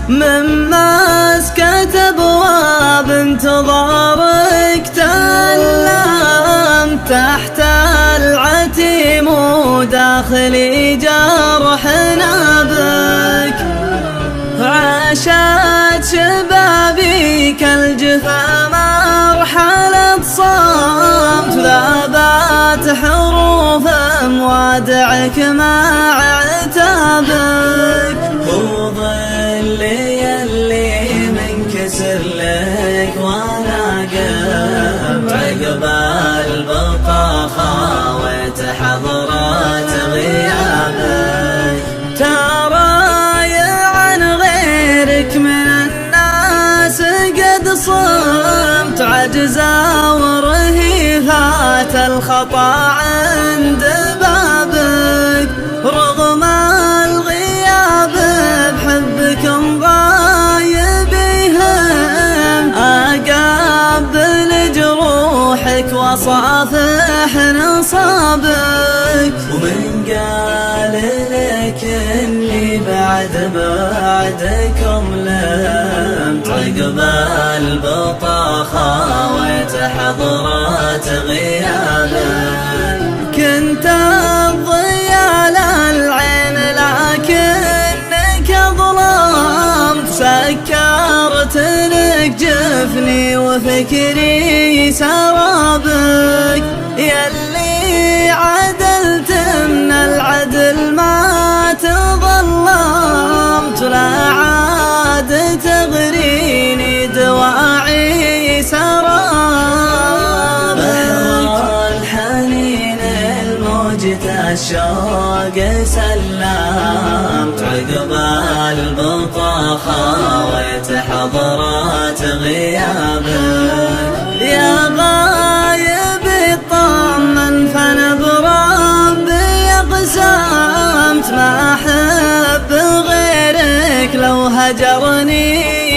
من مسكة أبواب انتظارك تألم تحت العتيم وداخلي جرحنا بك. عاشت شبابي كالجفا مرحلة صمت ذابت حروف موادعك مع عتابك. هو ظلي اللي منكسر لك وانا قمت عقب البقا خاويت حضرات غيابك. تراي عن غيرك من الناس قد صمت عجزا ورهيفات الخطا عند بابك. رغم الغياب بحبكم غايبهم أقبل جروحك وصافح نصابك. ومن قال لك اني بعدكم لمت عقب البطاخة ويتحضرات غيابك. كنت الضياء للعين لكنك ظلمت سكرت لك جفني وفكري سرابك. يلي عدلت من العدل ما تظلمت لا عاد تغريني دواعي سرابك. الحنين الموجة الشوق سلمت عقب البطاخة ويتحضرات غيابك. يا غايب اطمن فانا بربي قسمت ما احب غيرك لو هجرني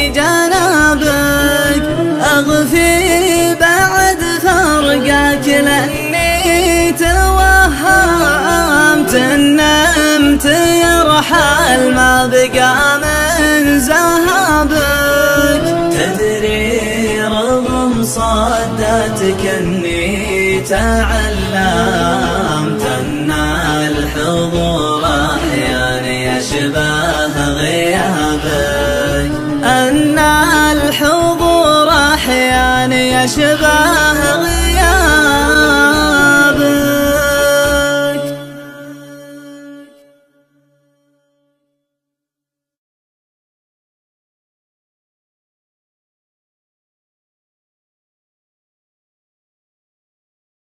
جنابك. اغفي بعد فرقك لاني توهمت نمت يرحل ما بقى من ذهبك. تدري رغم صدتك اني تعلمت